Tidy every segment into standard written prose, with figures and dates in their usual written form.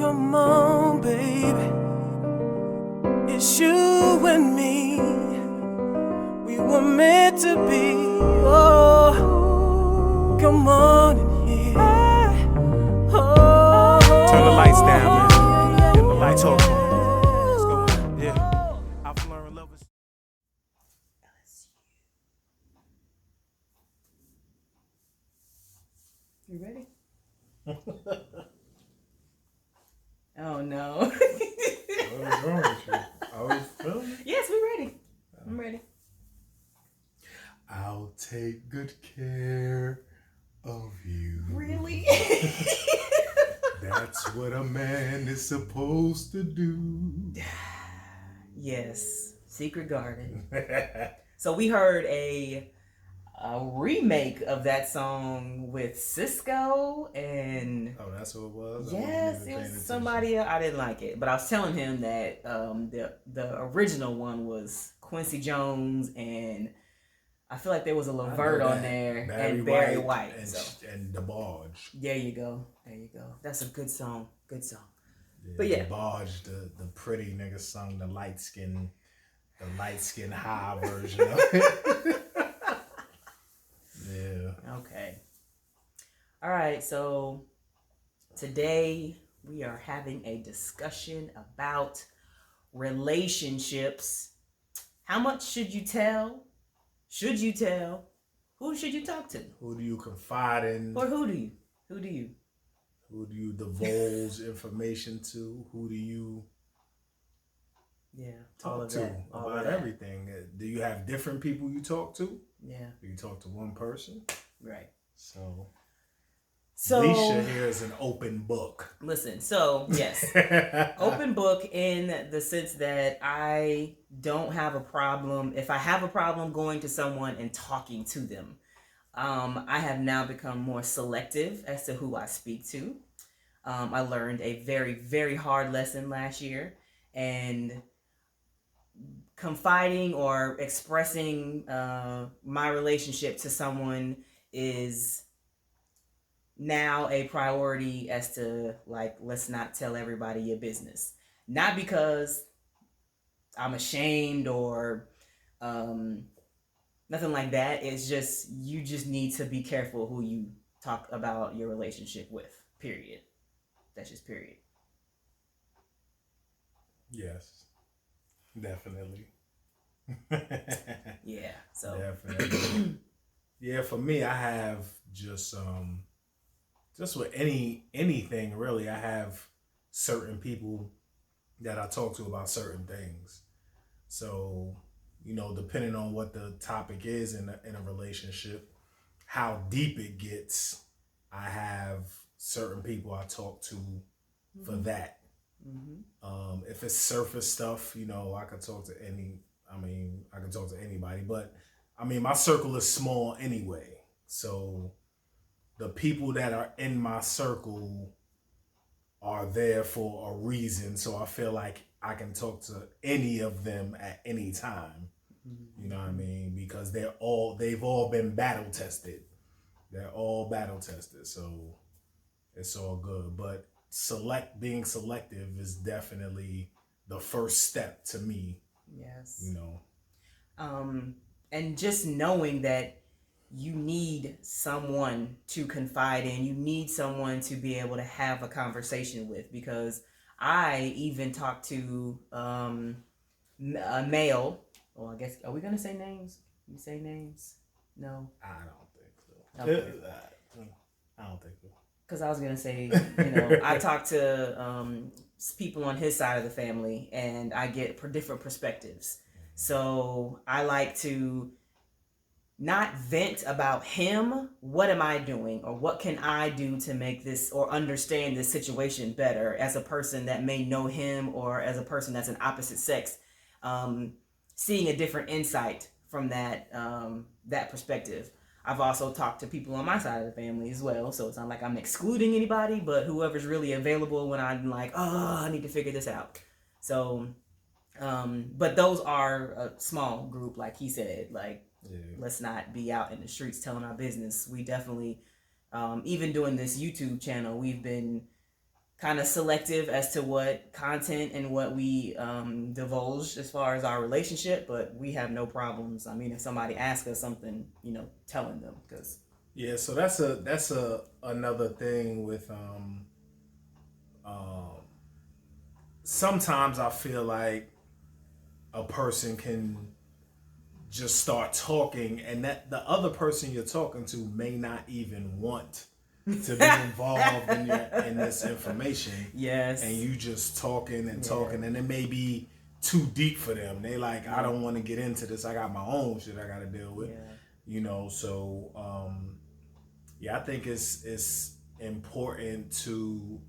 Come on, baby. It's you and me. We were meant to be. Oh, come on in here. Oh, turn the lights down, man. Get the lights off. Let's go. Yeah. I've learned love is. You ready? Oh no. What's wrong with you? I was filming. Yes, we're ready. I'm ready. I'll take good care of you. Really? That's what a man is supposed to do. Yes. Secret Garden. So we heard a remake of that song with Cisco and Oh, that's what it was? yes, it was somebody else. I didn't like it, but I was telling him that the original one was Quincy Jones, and I feel like there was a Levert on there and Barry White. And devulge. There you go. There you go. That's a good song. Good song. Yeah, But yeah. Devulge, the pretty nigga sung the light skin high version of it. Yeah. Okay. All right. So today we are having a discussion about relationships. How much should you tell? Should you tell? Who should you talk to? Who do you confide in? Or who do you? Who do you? Who do you divulge information to? Who do you talk to about everything? Do you have different people you talk to? Yeah. Do you talk to one person? Right. So Leeisha here is an open book. Listen, so yes, open book in the sense that I don't have a problem. If I have a problem going to someone and talking to them, I have now become more selective as to who I speak to. I learned a very, very hard lesson last year, and confiding or expressing my relationship to someone is now a priority as to, like, let's not tell everybody your business. Not because I'm ashamed or nothing like that. It's just, you just need to be careful who you talk about your relationship with, period. That's just period. Yes, definitely. Yeah, so. Definitely. Yeah, for me, I have just with anything really, I have certain people that I talk to about certain things. So, depending on what the topic is in a relationship, how deep it gets, I have certain people I talk to for that. Mm-hmm. If it's surface stuff, I could talk to anybody, but my circle is small anyway. So the people that are in my circle are there for a reason. So I feel like I can talk to any of them at any time. You know what I mean? Because they've all been battle tested. They're all battle tested. So it's all good. But being selective is definitely the first step to me. Yes. And just knowing that you need someone to confide in, you need someone to be able to have a conversation with, because I even talked to a male. Well, I guess, are we gonna say names? You say names? No, I don't think so. Okay. I don't think so. Because I was gonna say, I talked to people on his side of the family, and I get different perspectives. So I like to not vent about him. What am I doing, or what can I do to make this or understand this situation better as a person that may know him, or as a person that's an opposite sex, seeing a different insight from that perspective. I've also talked to people on my side of the family as well, so it's not like I'm excluding anybody, but whoever's really available when I'm like, I need to figure this out. So, but those are a small group, like he said, like, let's not be out in the streets telling our business. We definitely, even doing this YouTube channel, we've been kind of selective as to what content and what we divulge as far as our relationship, but we have no problems. I mean, if somebody asks us something, telling them, because Yeah, so that's another thing with sometimes I feel like a person can just start talking, and that the other person you're talking to may not even want to be involved in this information. Yes. And you just talking and talking, and it may be too deep for them. They like, I don't want to get into this. I got my own shit I got to deal with. So I think it's important to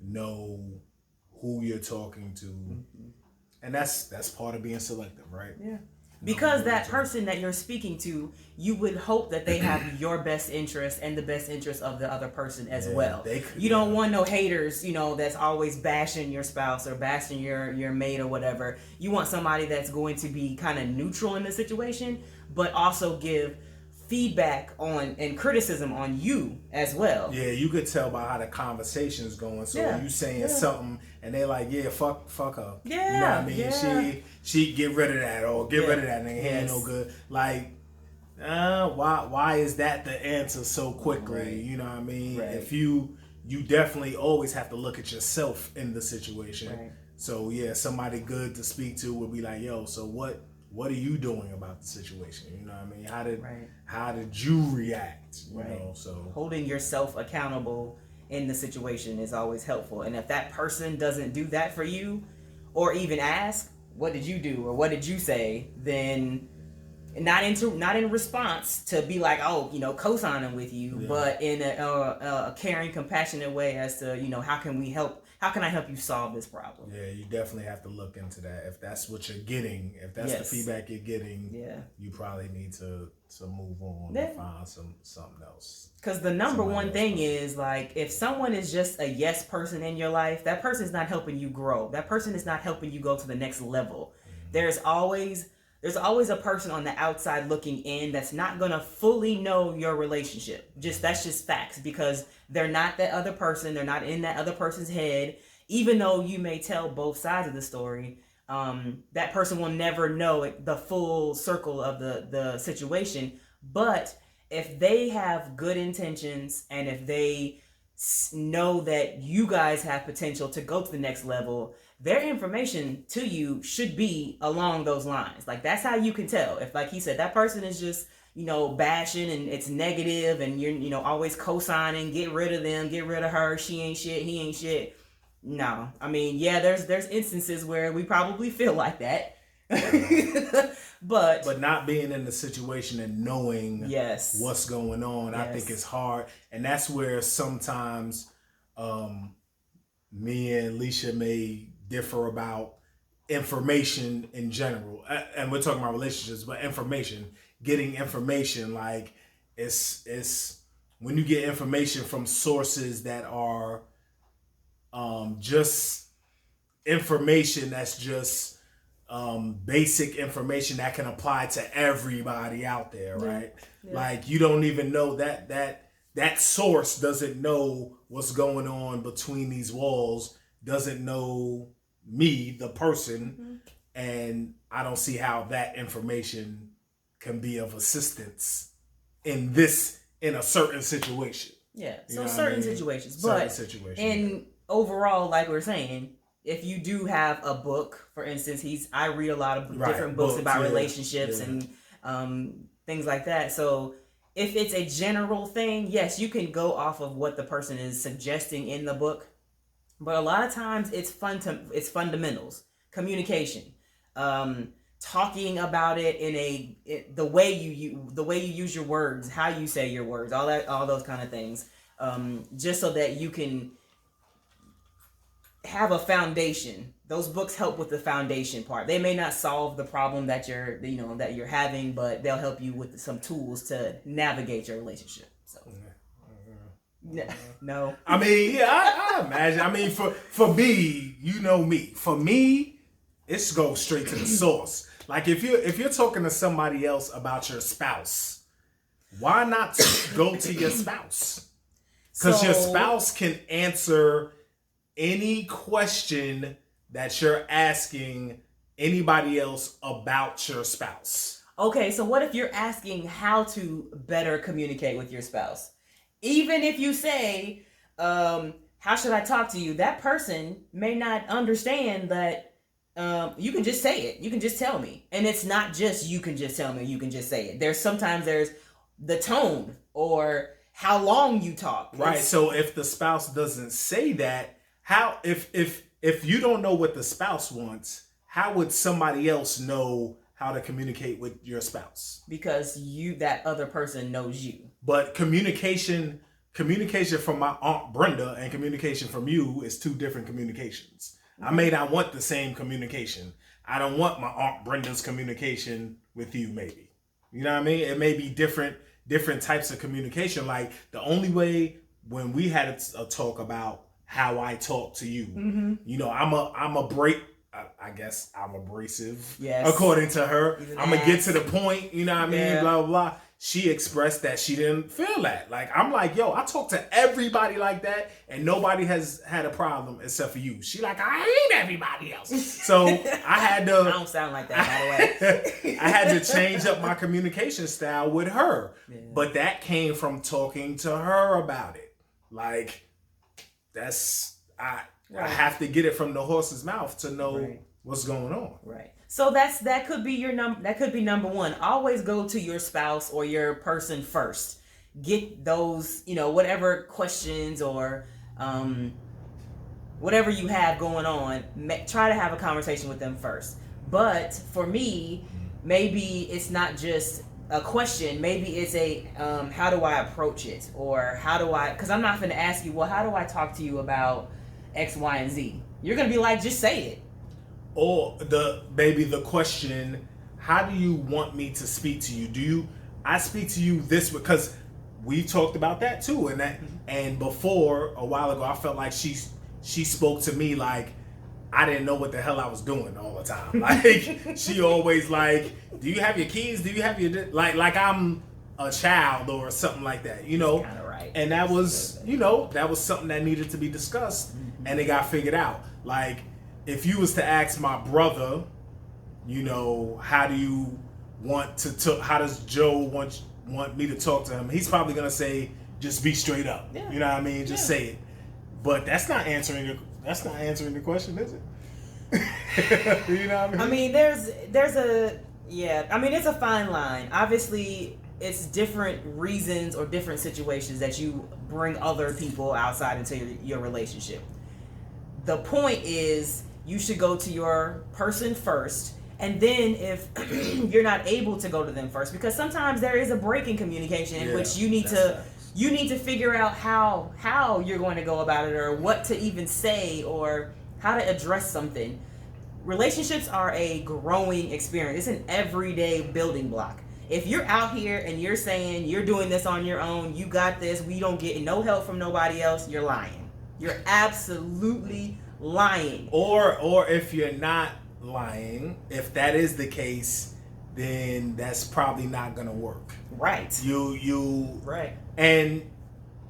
know who you're talking to, and that's part of being selective, right? Yeah. Because that person that you're speaking to, you would hope that they have your best interest and the best interest of the other person as well. You don't want no haters, that's always bashing your spouse or bashing your mate or whatever. You want somebody that's going to be kind of neutral in the situation, but also give feedback on and criticism on you as well. Yeah, you could tell by how the conversation's going. So when you saying something and they're like, fuck her. Yeah. You know what I mean? Yeah. She get rid of that, or get rid of that, and it ain't no good. Like, why is that the answer so quickly? Right. You know what I mean? Right. If you definitely always have to look at yourself in the situation. Right. So somebody good to speak to would be like, yo, so what are you doing about the situation? You know what I mean? How did you react? You know, so holding yourself accountable in the situation is always helpful. And if that person doesn't do that for you, or even ask, what did you do or what did you say, then not in response to be like, co-signing with you, but in a caring, compassionate way as to, how can I help you solve this problem? Yeah, you definitely have to look into that. If that's what you're getting, if that's the feedback you're getting, you probably need to move on and find something else. Because the number one thing is, like, if someone is just a yes person in your life, that person is not helping you grow. That person is not helping you go to the next level. Mm-hmm. There's always a person on the outside looking in that's not going to fully know your relationship. That's just facts, because they're not that other person. They're not in that other person's head. Even though you may tell both sides of the story, that person will never know the full circle of the situation. But if they have good intentions, and if they know that you guys have potential to go to the next level, their information to you should be along those lines. Like, that's how you can tell. If, like he said, that person is just, bashing and it's negative, and you're, always co-signing, get rid of them, get rid of her, she ain't shit, he ain't shit. No. I mean, there's instances where we probably feel like that. but not being in the situation and knowing what's going on, I think it's hard. And that's where sometimes me and Leeisha may differ about information in general. And we're talking about relationships, but getting information, like, it's when you get information from sources that are just information that's just basic information that can apply to everybody out there, right? Yeah. Like, you don't even know that source doesn't know what's going on between these walls, doesn't know me, the person, and I don't see how that information can be of assistance in a certain situation. Yeah, so certain situations. But in overall, like we're saying, if you do have a book, for instance, I read a lot of different books about relationships and things like that. So if it's a general thing, yes, you can go off of what the person is suggesting in the book. But a lot of times it's fundamentals, communication, talking about it in the way you use your words, how you say your words, all those kind of things, just so that you can have a foundation. Those books help with the foundation part. They may not solve the problem that you're having, but they'll help you with some tools to navigate your relationship. So. No. I mean, I imagine. I mean, for me, you know me. For me, it's go straight to the source. Like, if you're talking to somebody else about your spouse, why not go to your spouse? Because your spouse can answer any question that you're asking anybody else about your spouse. Okay, so what if you're asking how to better communicate with your spouse? Even if you say, how should I talk to you? That person may not understand that you can just say it. You can just tell me. And it's not just you can just tell me, you can just say it. There's the tone or how long you talk. Right. So if the spouse doesn't say that, how if you don't know what the spouse wants, how would somebody else know how to communicate with your spouse? Because that other person knows you. But communication from my Aunt Brenda and communication from you is two different communications. I may not want the same communication. I don't want my Aunt Brenda's communication with you, maybe. You know what I mean? It may be different types of communication. Like the only way when we had a talk about how I talk to you, you know, I guess I'm abrasive. Yes. According to her, I'm gonna get to the point. You know what I mean? Yeah. Blah blah blah. She expressed that she didn't feel that. Like I'm like, yo, I talk to everybody like that, and nobody has had a problem except for you. She like, I hate everybody else. So I had to. I don't sound like that, by the way. I had to change up my communication style with her, but that came from talking to her about it. Like I have to get it from the horse's mouth to know what's going on. Right. So that could be your that could be number one. Always go to your spouse or your person first. Get those, whatever questions or whatever you have going on, try to have a conversation with them first. But for me, maybe it's not just a question. Maybe it's a how do I approach it, or because I'm not going to ask you, well, how do I talk to you about X, Y, and Z? You're going to be like, just say it. Or the question, how do you want me to speak to you? I speak to you this way? Because we talked about that too. And before, a while ago, I felt like she spoke to me like I didn't know what the hell I was doing all the time. Like she always like, do you have your keys? Do you have your, like I'm a child or something like that, Kind of right. And that was, that was something that needed to be discussed, and it got figured out. Like, if you was to ask my brother, how do you want to talk? How does Joe want me to talk to him? He's probably gonna say, just be straight up. Yeah. You know what I mean? Just say it. But that's not answering the question, is it? You know what I mean? I mean, there's it's a fine line. Obviously, it's different reasons or different situations that you bring other people outside into your relationship. The point is, you should go to your person first, and then if you're not able to go to them first, because sometimes there is a break in communication in which you need to figure out how you're going to go about it, or what to even say, or how to address something. Relationships are a growing experience. It's an everyday building block. If you're out here and you're saying you're doing this on your own, you got this, we don't get no help from nobody else, you're lying. You're absolutely lying. Or if you're not lying, if that is the case, then that's probably not gonna work. Right. You right. And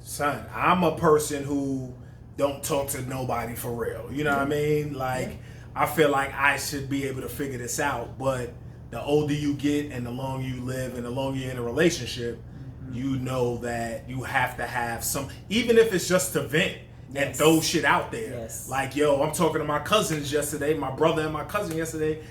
son, I'm a person who don't talk to nobody for real. You know what I mean? Like I feel like I should be able to figure this out, but the older you get and the longer you live and the longer you're in a relationship, you know that you have to have some, even if it's just to vent and throw shit out there. Yes. Like, yo, I'm talking to my cousins yesterday, my brother and my cousin yesterday.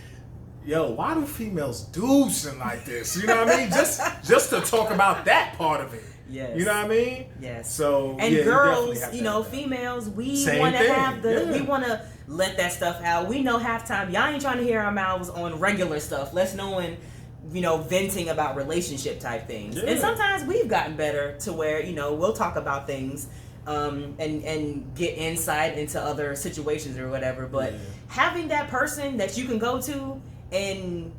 Yo, why do females do something like this? You know what I mean? Just to talk about that part of it. Yes. You know what I mean? Yes. So and girls, females, we want to have we want to let that stuff out. We know half time y'all ain't trying to hear our mouths on regular stuff, less knowing, venting about relationship type things. And sometimes we've gotten better to where, we'll talk about things and get insight into other situations or whatever. But having that person that you can go to and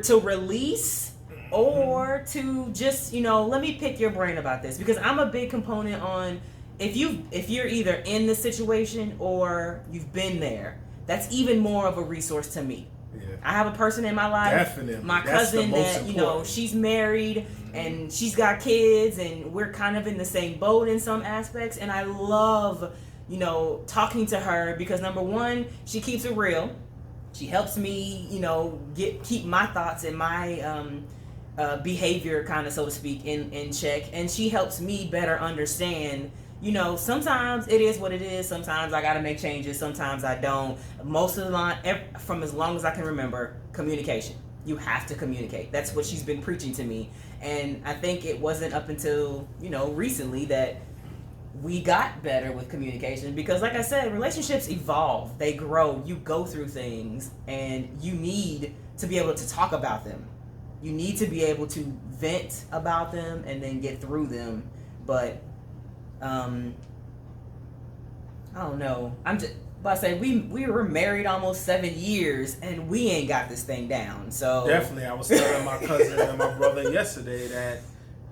to release, or to just, let me pick your brain about this, because I'm a big component on if you're either in the situation or you've been there, that's even more of a resource to me. I have a person in my life, Definitely. my That's the cousin most that, important. she's married and she's got kids and we're kind of in the same boat in some aspects. And I love, talking to her because number one, she keeps it real. She helps me, keep my thoughts and my behavior, kind of, so to speak, in check. And she helps me better understand, sometimes it is what it is. Sometimes I got to make changes. Sometimes I don't. Most of the time, from as long as I can remember, communication. You have to communicate. That's what she's been preaching to me. And I think it wasn't up until, recently that we got better with communication because, like I said, relationships evolve, they grow, you go through things, and you need to be able to talk about them. You need to be able to vent about them and then get through them. But I don't know. I'm just about to say we were married almost 7 years and we ain't got this thing down. So definitely, I was telling my cousin and my brother yesterday that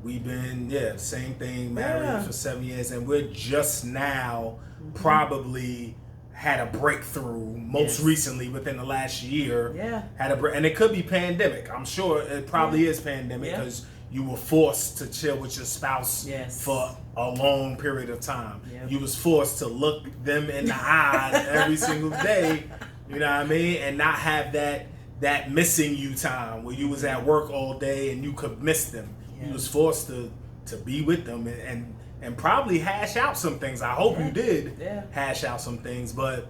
we've been same thing, married for 7 years, and we're just now probably had a breakthrough most recently within the last year. Had a break, and it could be pandemic. I'm sure it probably is pandemic because you were forced to chill with your spouse for a long period of time. You was forced to look them in the eyes every single day, you know what I mean, and not have that missing you time where you was at work all day and you could miss them. You was forced to be with them and probably hash out some things. I hope you did hash out some things, but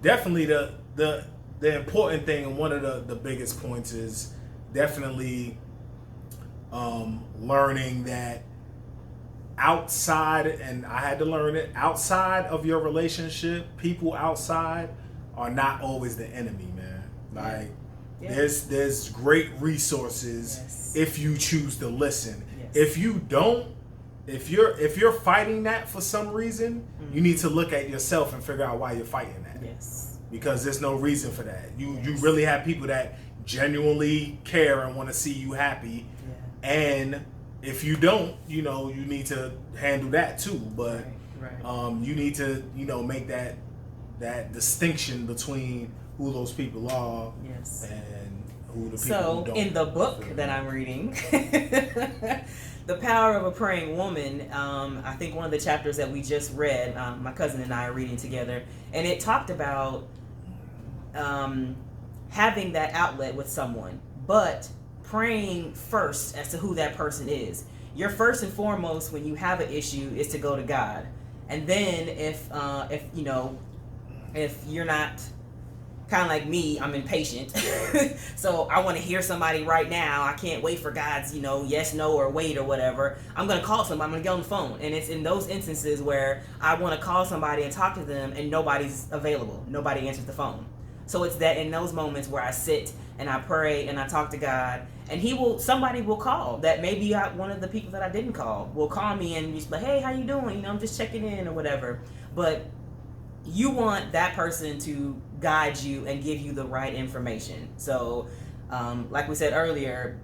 definitely the important thing, and one of the biggest points, is definitely learning that outside, and I had to learn it, outside of your relationship, people outside are not always the enemy, man. Like there's great resources if you choose to listen. If you don't, if you're fighting that for some reason, you need to look at yourself and figure out why you're fighting that. Because there's no reason for that. You really have people that genuinely care and want to see you happy. And if you don't, you need to handle that too. But you need to, make that distinction between who those people are and who the people who don't. So in the book that I'm reading, The Power of a Praying Woman, I think one of the chapters that we just read, my cousin and I are reading together, and it talked about having that outlet with someone, but praying first as to who that person is. Your first and foremost when you have an issue is to go to God, and then if you're not kind of like me, I'm impatient. So I want to hear somebody right now. I can't wait for God's, yes, no, or wait or whatever. I'm going to call somebody. I'm going to get on the phone. And it's in those instances where I want to call somebody and talk to them and nobody's available. Nobody answers the phone. So it's that in those moments where I sit and I pray and I talk to God, and somebody will call that maybe one of the people that I didn't call will call me and just like, hey, how you doing? I'm just checking in or whatever. But you want that person to guide you and give you the right information. So, like we said earlier,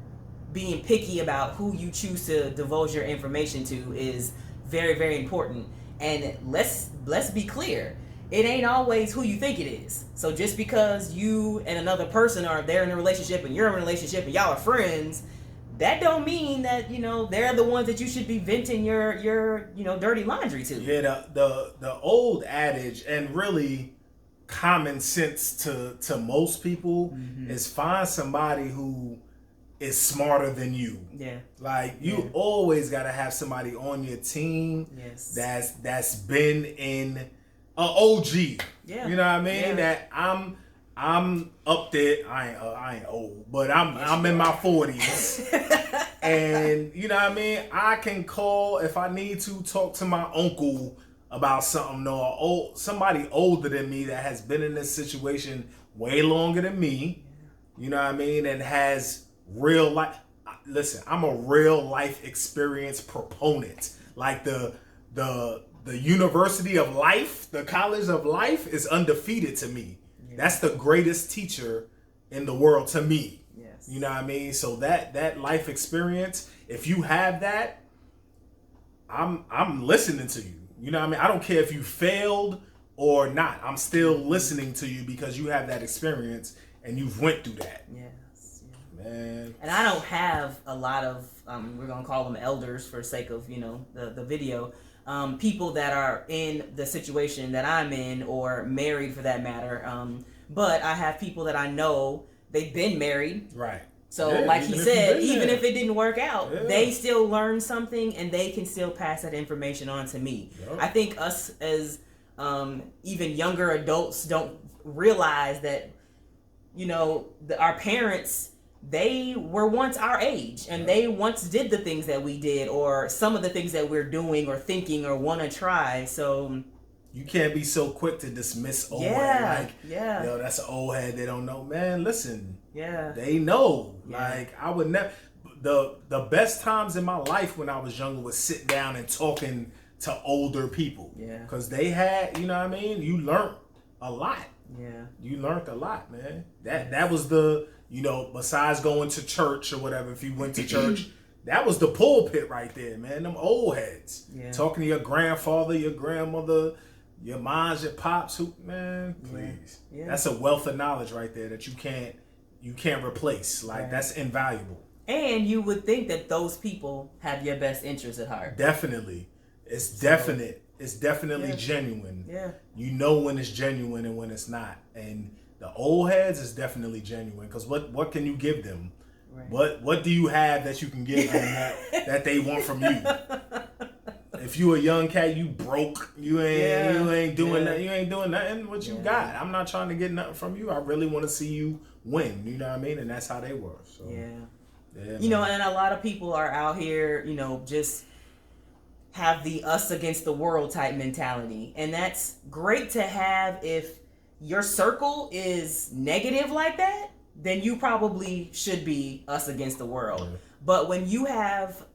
being picky about who you choose to divulge your information to is very, very important. And let's be clear, it ain't always who you think it is. So just because you and another person they're in a relationship and you're in a relationship and y'all are friends, that don't mean that they're the ones that you should be venting your dirty laundry to. Yeah, the old adage, and really common sense to most people, is find somebody who is smarter than you. Like you always got to have somebody on your team that's been in an OG. You know what I mean? That I'm up there. I ain't old, but I'm in my 40s, and you know what I mean. I can call if I need to talk to my uncle about something, or somebody older than me that has been in this situation way longer than me. You know what I mean, and has real life. Listen, I'm a real life experience proponent. Like the University of Life, the College of Life is undefeated to me. That's the greatest teacher in the world to me. You know what I mean? So that life experience, if you have that, I'm listening to you. You know what I mean? I don't care if you failed or not. I'm still listening to you because you have that experience, and you've went through that. Yes. Yeah. Man. And I don't have a lot of, we're going to call them elders for sake of, the video, people that are in the situation that I'm in or married for that matter. But I have people that I know, they've been married. Right. So Yeah, like he said, even if it didn't work out, yeah, they still learn something and they can still pass that information on to me. Yep. I think us as even younger adults don't realize that, our parents, they were once our age and they once did the things that we did or some of the things that we're doing or thinking or want to try. So you can't be so quick to dismiss old head. Like, yo, that's an old head. They don't know. Man, listen. Yeah. They know. Yeah. Like, I would never. The best times in my life when I was younger was sitting down and talking to older people. Yeah. Because they had, you know what I mean? You learned a lot. Yeah. You learned a lot, man. That was the, besides going to church or whatever, if you went to church, that was the pulpit right there, man. Them old heads. Yeah. Talking to your grandfather, your grandmother, your moms, your pops, who, man, please. Yeah. That's a wealth of knowledge right there that you can't replace. Like, Right. That's invaluable. And you would think that those people have your best interests at heart. Definitely. It's definite. It's definitely genuine. Yeah. You know when it's genuine and when it's not. And the old heads is definitely genuine. Because what can you give them? Right. What do you have that you can give them that they want from you? If you a young cat, you broke. You ain't doing that. You ain't doing nothing. What you got? I'm not trying to get nothing from you. I really want to see you win. You know what I mean? And that's how they were. So, yeah, and a lot of people are out here, just have the us against the world type mentality. And that's great to have if your circle is negative like that, then you probably should be us against the world. Yeah. But when you have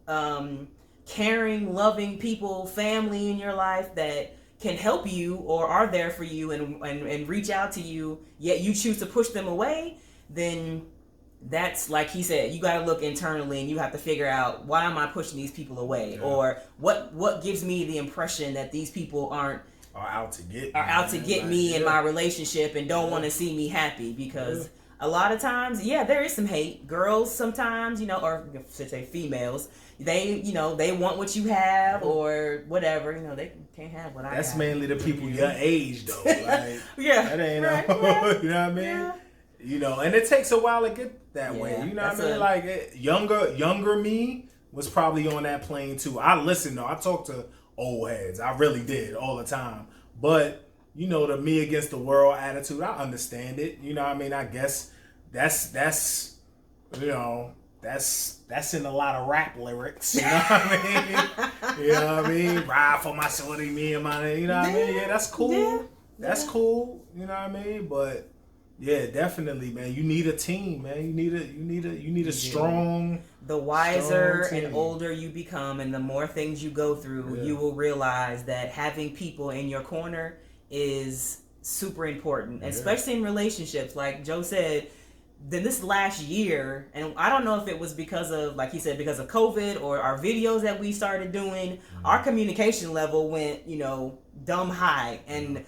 caring, loving people, family in your life that can help you or are there for you and reach out to you, yet you choose to push them away, then that's, like he said, you got to look internally and you have to figure out, why am I pushing these people away? Yeah. Or what gives me the impression that these people are out to get me in my relationship and don't want to see me happy? Because a lot of times, there is some hate. Girls sometimes, or I should say females, they want what you have or whatever. They can't have what I have. That's mainly the people your age, though. Like, that ain't right. You know what I mean? Yeah. And it takes a while to get that way. You know what I mean? Like, younger me was probably on that plane too. I listen though. I talk to old heads. I really did all the time. But the me against the world attitude, I understand it. You know what I mean? I guess that's in a lot of rap lyrics. You know what I mean? You know what I mean? Ride for my shorty, me and my, you know what I mean? Yeah, that's cool. Yeah. That's cool. You know what I mean? But yeah, definitely, man. You need a team, man. You need a strong. The wiser and older you become, and the more things you go through, you will realize that having people in your corner is super important, especially in relationships. Like Joe said, then this last year, and I don't know if it was because of, like he said, because of COVID or our videos that we started doing, our communication level went, dumb high, and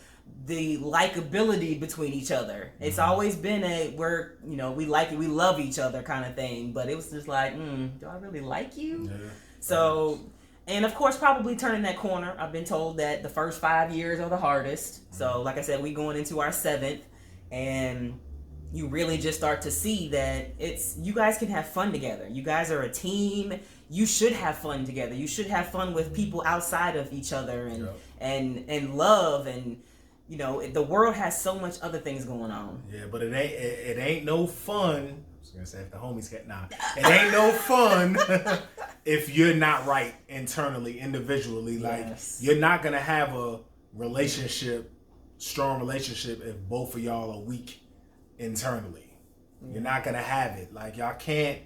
the likability between each other. It's always been we like it, we love each other kind of thing, but it was just like, do I really like you? Yeah. So, and of course, probably turning that corner. I've been told that the first 5 years are the hardest. So, like I said, we going into our 7th, and you really just start to see that you guys can have fun together. You guys are a team. You should have fun together. You should have fun with people outside of each other and love, and the world has so much other things going on. Yeah, but it ain't no fun. I was gonna say if the homies get it ain't no fun if you're not right internally, individually. Like, you're not gonna have a strong relationship if both of y'all are weak internally. You're not gonna have it. Like, y'all can't.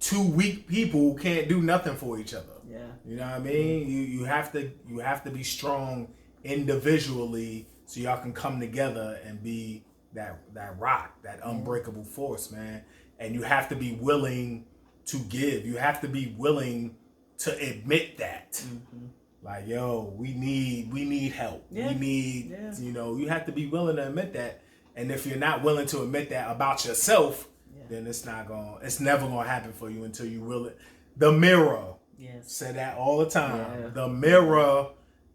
2 weak people can't do nothing for each other. Yeah, you know what I mean. You have to be strong individually, so y'all can come together and be that rock, that unbreakable force, man. And you have to be willing to give. You have to be willing to admit that. Mm-hmm. Like, yo, we need help. Yeah. We need, you have to be willing to admit that. And if you're not willing to admit that about yourself, Yeah. then it's never gonna happen for you until you really. The mirror. Yes. Say that all the time. Yeah. The mirror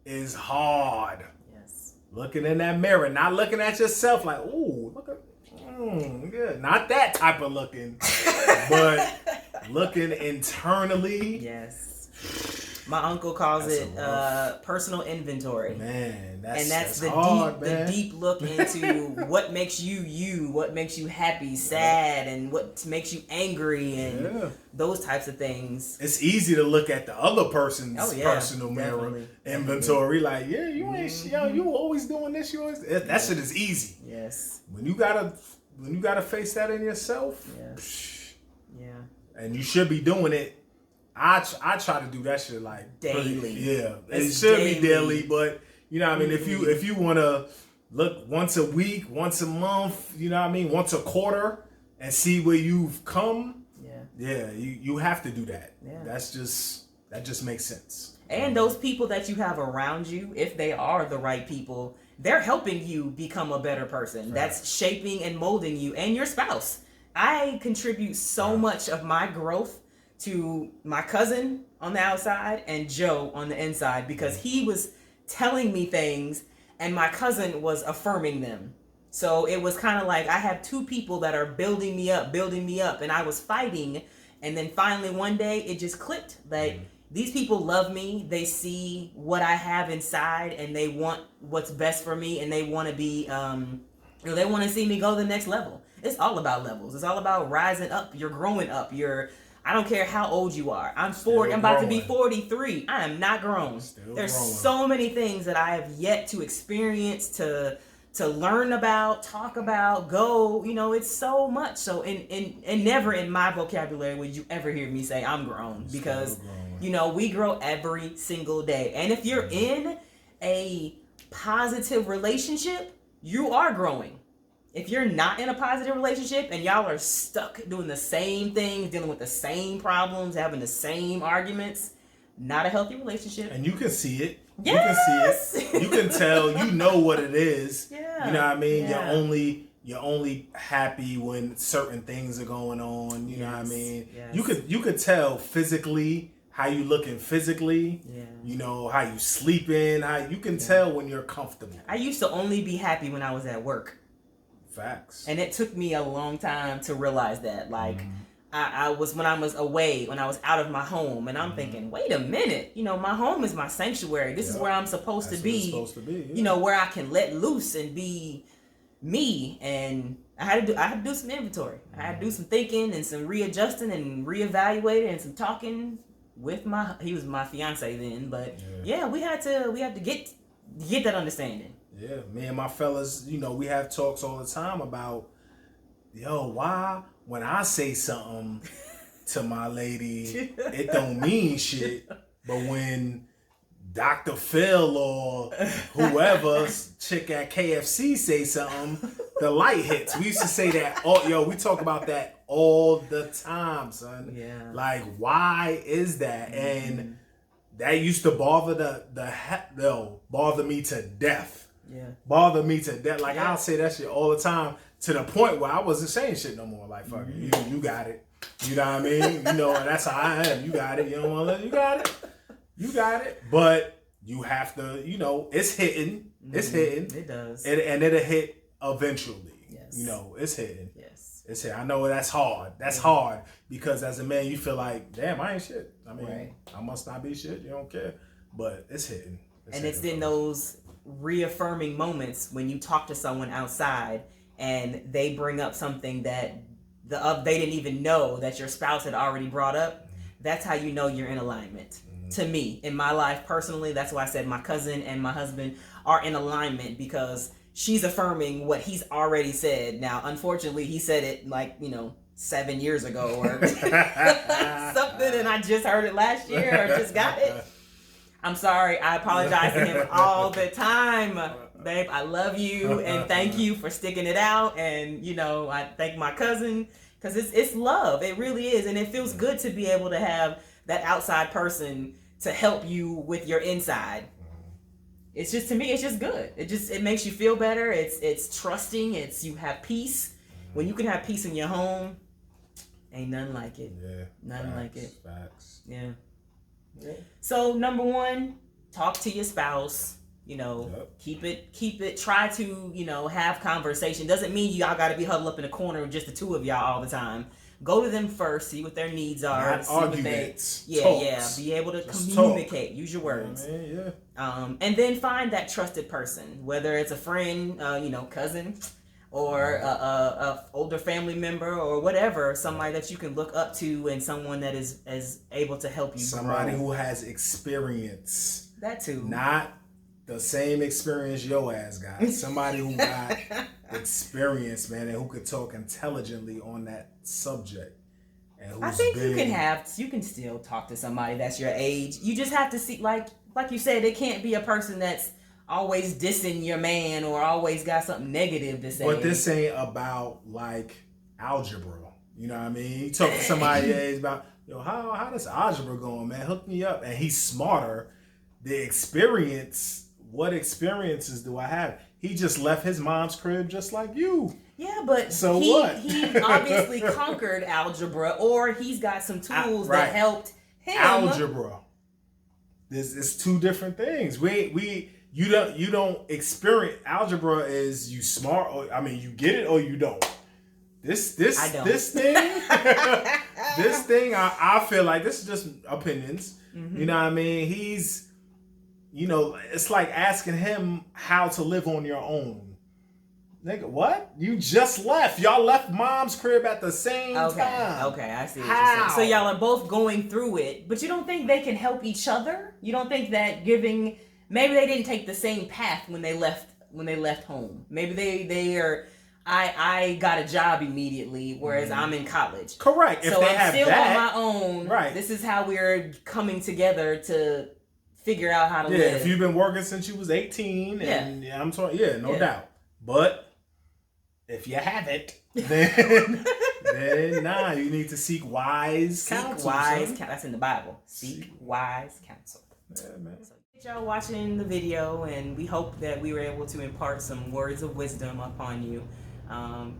is hard. Yes. Looking in that mirror, not looking at yourself like, ooh, look at, good. Not that type of looking, but looking internally. Yes. My uncle calls That's it personal inventory. Man, that's the hard, deep, man. the deep look into what makes you, what makes you happy, sad, and what makes you angry, and those types of things. It's easy to look at the other person's personal definitely. mirror inventory, like, yeah, you ain't, you always doing this, you always. That shit is easy. Yes. When you gotta face that in yourself, Yeah. and you should be doing it. I try to do that shit like daily. It should be daily, but you know what I mean. If you want to look once a week, once a month, you know what I mean, once a quarter, and see where you've come. Yeah, you have to do that. Yeah. That just makes sense. And those people that you have around you, if they are the right people, they're helping you become a better person. Right. That's shaping and molding you, and your spouse. I contribute so much of my growth to my cousin on the outside and Joe on the inside, because he was telling me things and my cousin was affirming them. So it was kind of like I have two people that are building me up, and I was fighting, and then finally one day it just clicked. Like, these people love me, they see what I have inside, and they want what's best for me, and they want to be they want to see me go to the next level. It's all about levels. It's all about rising up. You're growing up. I don't care how old you are. I'm 40. I'm about to be 43. I am not grown. There's so many things that I have yet to experience, to learn about, talk about, go. It's so much. So and never in my vocabulary would you ever hear me say I'm grown, because we grow every single day. And if you're in a positive relationship, you are growing. If you're not in a positive relationship and y'all are stuck doing the same things, dealing with the same problems, having the same arguments, not a healthy relationship. And you can see it. Yes! You can see it. You can tell. You know what it is. Yeah. You know what I mean? Yeah. You're only happy when certain things are going on. You know what I mean? Yes. You could tell physically how you looking physically. Yeah. How you sleeping. You can tell when you're comfortable. I used to only be happy when I was at work. Facts. And it took me a long time to realize that. Like, I was, when I was away, when I was out of my home, and I'm thinking, wait a minute, my home is my sanctuary. This is where I'm supposed to be. Where I can let loose and be me. And I had to do some inventory. I had to do some thinking and some readjusting and reevaluating and some talking with he was my fiance then, but we had to get that understanding. Yeah, me and my fellas, we have talks all the time about, why when I say something to my lady, it don't mean shit, but when Dr. Phil or whoever, chick at KFC say something, the light hits. We used to say that, we talk about that all the time, son. Yeah. Like, why is that? And that used to bother bother me to death. Yeah. Bother me to death. Like, I'll say that shit all the time, to the point where I wasn't saying shit no more. Like, fuck it, you got it. You know what I mean? That's how I am. You got it. You don't want to let you got it. You got it. But you have to, it's hitting. It's hitting. It does. And it'll hit eventually. Yes. It's hitting. Yes. It's hitting. I know that's hard. That's hard, because as a man, you feel like, damn, I ain't shit. I mean, I must not be shit. You don't care. But it's hitting. It's in those reaffirming moments when you talk to someone outside and they bring up something that they didn't even know that your spouse had already brought up. That's how you know you're in alignment. To me, in my life personally, that's why I said my cousin and my husband are in alignment, because she's affirming what he's already said. Now, unfortunately, he said it 7 years ago or something, and I just heard it last year or just got it. I'm sorry. I apologize to him all the time. Babe, I love you, and thank you for sticking it out. And, I thank my cousin, because it's love. It really is. And it feels good to be able to have that outside person to help you with your inside. it's just, to me, it's just good. It makes you feel better. It's trusting. You have peace. When you can have peace in your home, ain't nothing like it. Yeah. Nothing like it. Facts. Yeah. So number one, talk to your spouse. Keep it. Try to, have conversation. Doesn't mean y'all got to be huddled up in a corner with just the two of y'all all the time. Go to them first, see what their needs are. Not arguments. Talks. Be able to just communicate. Use your words. And then find that trusted person, whether it's a friend, cousin, or a older family member, or whatever, somebody that you can look up to, and someone that is able to help you. Somebody grow. who has experience. That too. Not the same experience your ass got. Somebody who got experience, man, and who could talk intelligently on that subject. And who's I think you can still talk to somebody that's your age. You just have to see, like you said, it can't be a person that's always dissing your man or always got something negative to say. But this ain't about like algebra. You know what I mean? You talk to somebody your age about, how does algebra going, man? Hook me up. And he's smarter. The experience. What experiences do I have? He just left his mom's crib just like you. Yeah, but so he obviously conquered algebra, or he's got some tools that helped him. Algebra. This is two different things. You don't experience algebra. Is you smart? Or, you get it or you don't. This thing. this thing. I feel like this is just opinions. Mm-hmm. You know what I mean? He's. It's like asking him how to live on your own. Nigga, what? You just left. Y'all left mom's crib at the same time. Okay, I see what you're saying. So y'all are both going through it, but you don't think they can help each other? You don't think that maybe they didn't take the same path when they left home. Maybe they are. I got a job immediately, whereas I'm in college. Correct. So I'm still on my own. Right. This is how we're coming together to figure out how to live. Yeah, if you've been working since you was 18, and I'm talking, no doubt. But if you haven't, then nah, you need to seek wise counsel. That's in the Bible. Seek wise counsel. Yeah, man. So, y'all watching the video, and we hope that we were able to impart some words of wisdom upon you.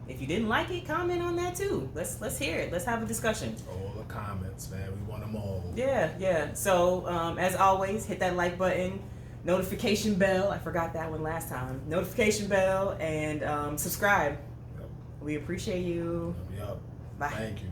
If you didn't like it, comment on that too. Let's hear it. Let's have a discussion. All the comments, man. We want them all. Yeah. So as always, hit that like button, notification bell. I forgot that one last time. Notification bell, and subscribe. Yep. We appreciate you. Yep. Bye. Thank you.